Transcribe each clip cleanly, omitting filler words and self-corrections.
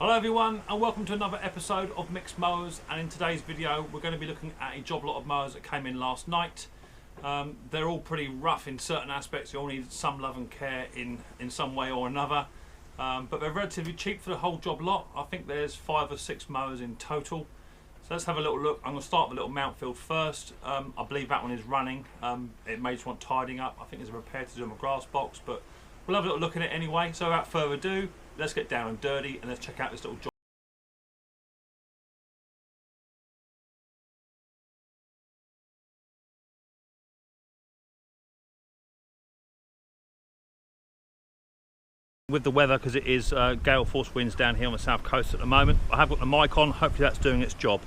Hello everyone and welcome to another episode of Micks Mowers, and in today's video we're going to be looking at a job lot of mowers that came in last night. They're all pretty rough in certain aspects. You all need some love and care in some way or another, but they're relatively cheap for the whole job lot. I think there's 5 or 6 mowers in total. So let's have a little look. I'm going to start with a little Mountfield first. I believe that one is running. It may just want tidying up. I think there's a repair to do on my grass box, but we'll have a little look at it anyway. So without further ado, let's get down and dirty and let's check out this little job. With the weather, because it is gale force winds down here on the south coast at the moment, I have got the mic on. Hopefully that's doing its job.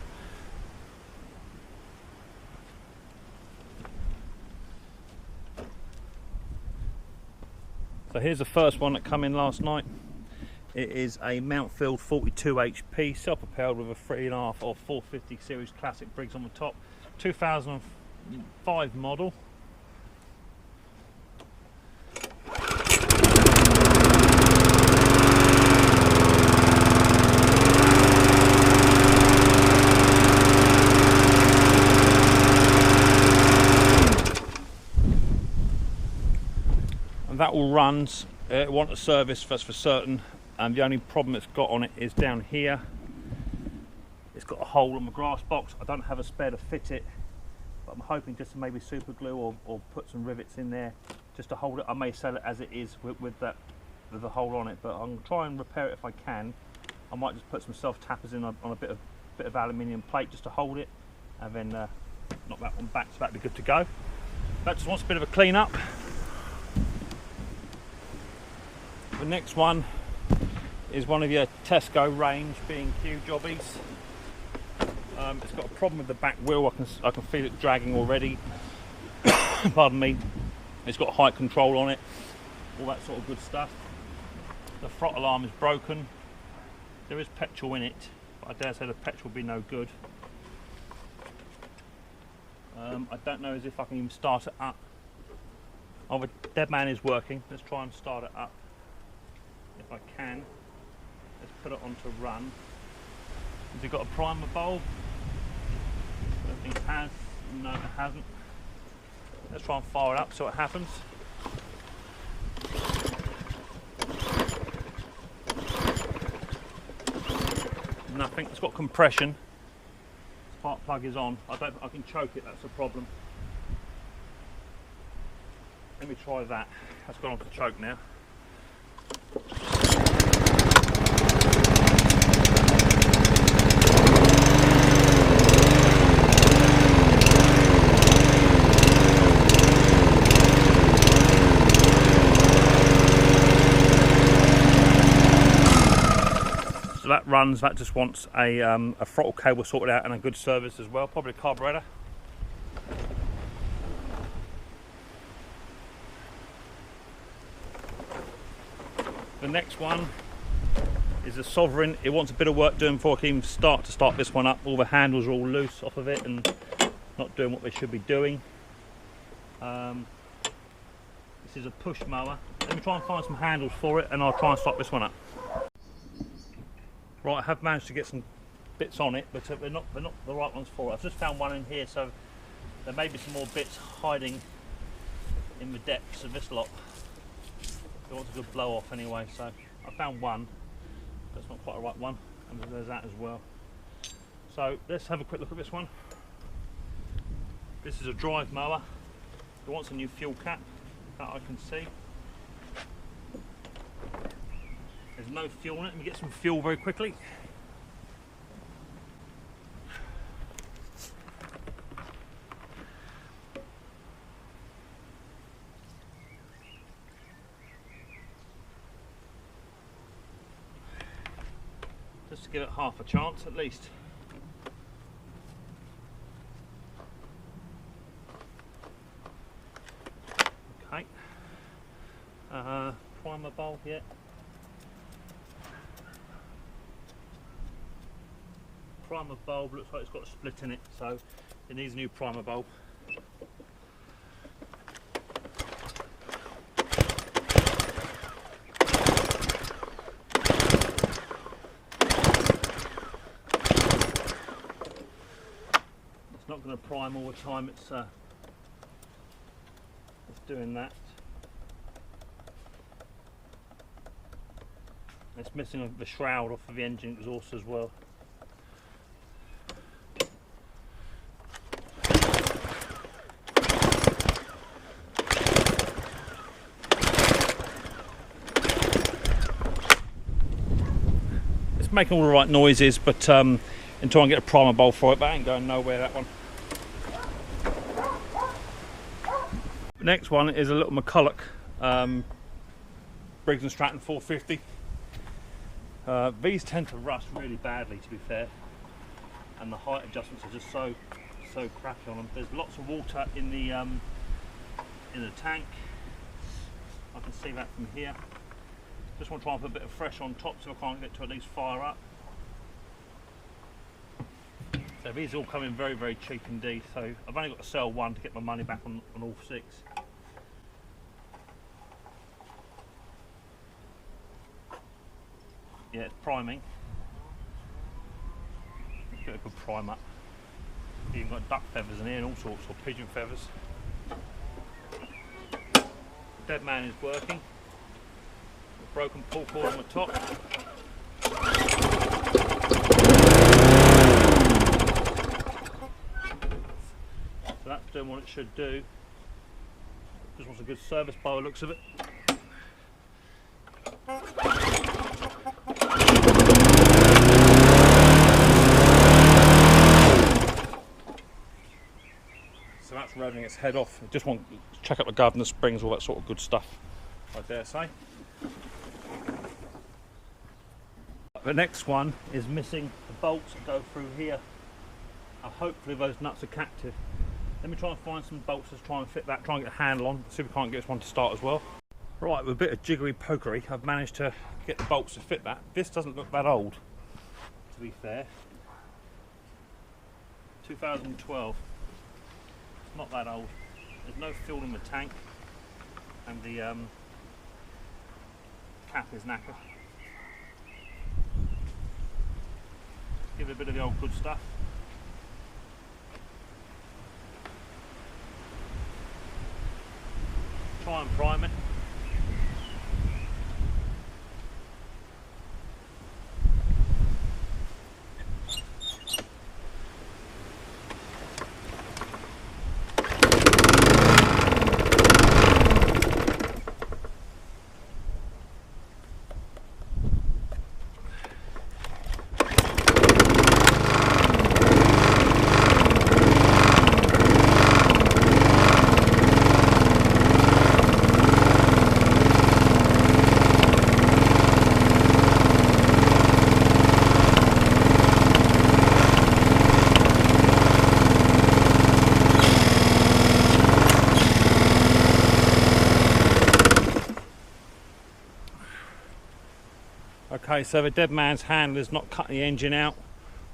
So here's the first one that came in last night. It is a Mountfield 42 HP, self-propelled with a 3.5 or 450 series classic Briggs on the top, 2005 model. And that all runs. It wants a service, that's for certain. And the only problem it's got on it is down here. It's got a hole on the grass box. I don't have a spare to fit it, but I'm hoping just to maybe super glue or put some rivets in there just to hold it. I may sell it as it is with the hole on it, but I'm gonna try and repair it if I can. I might just put some self tappers in on a bit of aluminium plate just to hold it, and then knock that one back, so that'd be good to go. That just wants a bit of a clean up. The next one is one of your Tesco range B&Q jobbies. It's got a problem with the back wheel. I can feel it dragging already. Pardon me. It's got height control on it, all that sort of good stuff. The throttle arm is broken. There is petrol in it, but I dare say the petrol will be no good. I don't know as if I can even start it up. Oh, the dead man is working. Let's try and start it up if I can. Let's put it on to run. Has it got a primer bulb? I don't think it has. No, it hasn't. Let's try and fire it up, see what happens. Nothing. It's got compression. Spark plug is on. I can choke it. That's the problem. Let me try that. That's gone on to choke now. So that runs. That just wants a throttle cable sorted out and a good service as well, probably a carburetor. The next one is a Sovereign. It wants a bit of work doing before I can even start this one up. All the handles are all loose off of it and not doing what they should be doing. This is a push mower. Let me try and find some handles for it and I'll try and start this one up. Right, I have managed to get some bits on it, but they're not the right ones for it. I've just found one in here, so there may be some more bits hiding in the depths of this lot. It wants a good blow off anyway, so I found one. That's not quite the right one, and there's that as well. So let's have a quick look at this one. This is a drive mower. It wants a new fuel cap, that I can see. There's no fuel in it. Let me get some fuel very quickly. Just to give it half a chance at least. Okay. Primer bulb yet. Primer bulb looks like it's got a split in it, so it needs a new primer bulb. going to prime all the time. It's doing that. It's missing the shroud off of the engine exhaust as well. It's making all the right noises, but until I get a primer bowl for it, but I ain't going nowhere, that one. The next one is a little McCulloch Briggs & Stratton 450. These tend to rust really badly, to be fair, and the height adjustments are just so crappy on them. There's lots of water in the tank. I can see that from here. Just want to try and put a bit of fresh on top so I can't get to at least fire up. So these all come in very, very cheap indeed. So I've only got to sell one to get my money back on all 6. Yeah, it's priming. Get a good prime up. Even got duck feathers in here and all sorts, or pigeon feathers. Dead man is working. Broken pull cord on the top. So that's doing what it should do. Just wants a good service by the looks of it. So that's revving its head off. I just want to check out the governor springs, all that sort of good stuff, I dare say. The next one is missing the bolts that go through here. Hopefully those nuts are captive. Let me try and find some bolts to try and fit that, try and get a handle on, see if we can't get this one to start as well. Right, with a bit of jiggery pokery, I've managed to get the bolts to fit that. This doesn't look that old, to be fair. 2012. Not that old. There's no fuel in the tank, and the cap is knackered. Give it a bit of the old good stuff. Try and prime it. Okay, so the dead man's handle is not cutting the engine out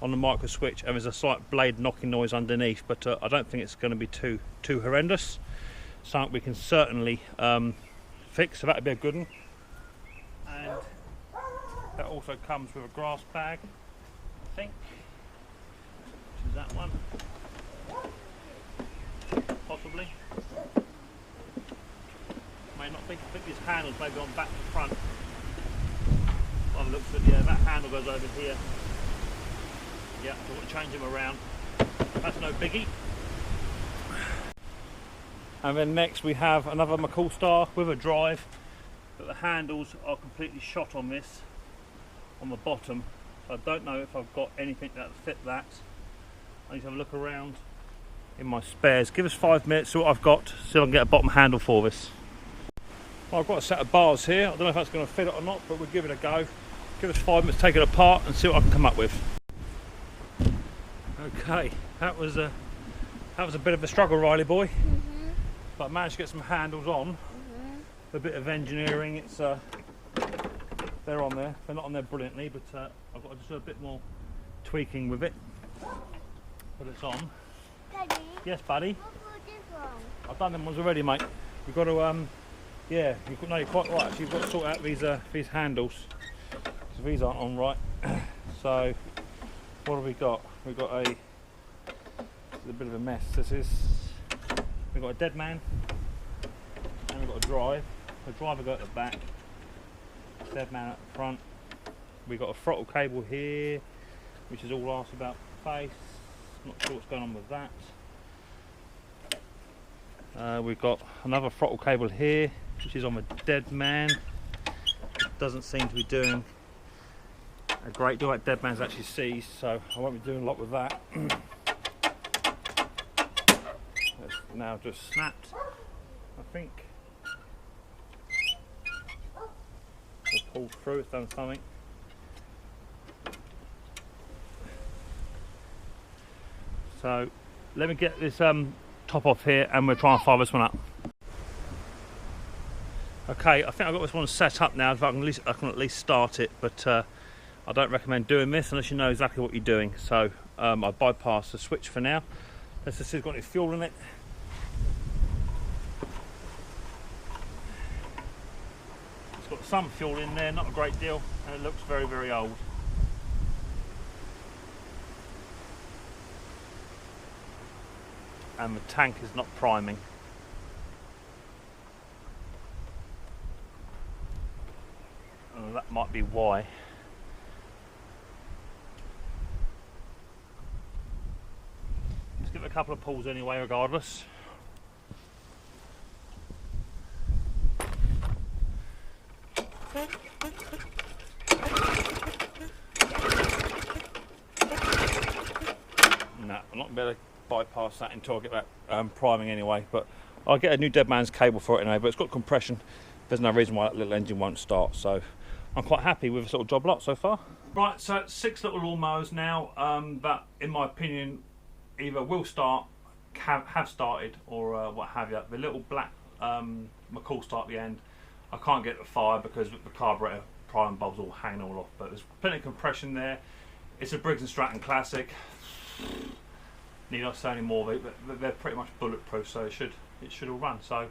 on the micro switch, and there's a slight blade knocking noise underneath, but I don't think it's going to be too horrendous. Something we can certainly fix, so that'd be a good one. And that also comes with a grass bag, I think, which is that one, possibly. May not be. I think these handles may be on back to front. Looks at, yeah, that handle goes over here. Yeah, I want to change them around. That's no biggie. And then next we have another McCulloch with a drive, but the handles are completely shot on this, on the bottom. So I don't know if I've got anything that will fit that. I need to have a look around in my spares. Give us 5 minutes, see what I've got, see if I can get a bottom handle for this. Well, I've got a set of bars here. I don't know if that's going to fit it or not, but we'll give it a go. Give us 5 minutes, take it apart and see what I can come up with. Okay, that was a bit of a struggle, Riley boy. But I managed to get some handles on. A bit of engineering. It's they're on there. They're not on there brilliantly, but I've got to just do a bit more tweaking with it. But it's on. Daddy? Yes, buddy. What about this one? I've done them ones already, mate. We've got to yeah, no, you're quite right. Actually, you've got to sort out these handles. So these aren't on right. So what have we got? We've got a is a bit of a mess. We've got a dead man and we've got a drive. The driver go at the back, dead man at the front. We've got a throttle cable here, which is all asked about face. Not sure what's going on with that. We've got another throttle cable here, which is on the dead man. It doesn't seem to be doing a great deal. That dead man's actually seized, so I won't be doing a lot with that. It's now just snapped, I think. Or pulled through, it's done something. So let me get this top off here and we'll try and fire this one up. Okay, I think I've got this one set up now. If I can at least start it, but I don't recommend doing this unless you know exactly what you're doing. So I bypass the switch for now. Let's just see if it's got any fuel in it. It's got some fuel in there, not a great deal, and it looks very, very old. And the tank is not priming. And that might be why. Let's give it a couple of pulls anyway, regardless. No, I'm not better bypass that until I get that priming anyway, but I'll get a new dead man's cable for it anyway. But it's got compression. There's no reason why that little engine won't start, so I'm quite happy with this little job lot so far. Right, so it's 6 little lawnmowers now that in my opinion either will start, have started, or what have you. The little black McCall start at the end, I can't get the fire because the carburetor priming bulb's all hanging all off, but there's plenty of compression there. It's a Briggs & Stratton classic. Need I say any more? They're pretty much bulletproof, so it should all run. So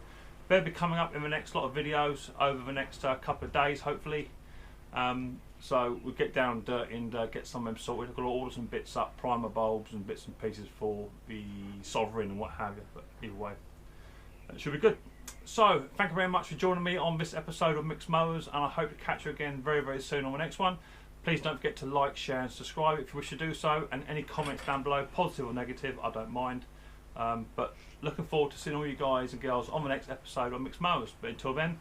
they'll be coming up in the next lot of videos over the next couple of days, hopefully. So we'll get down dirty and get some of them sorted. I've got to order some bits up, primer bulbs and bits and pieces for the Sovereign and what have you. But either way, it should be good. So thank you very much for joining me on this episode of Mixed Mowers, and I hope to catch you again very, very soon on the next one. Please don't forget to like, share and subscribe if you wish to do so, and any comments down below, positive or negative, I don't mind. But looking forward to seeing all you guys and girls on the next episode of Mixed Mowers. But until then,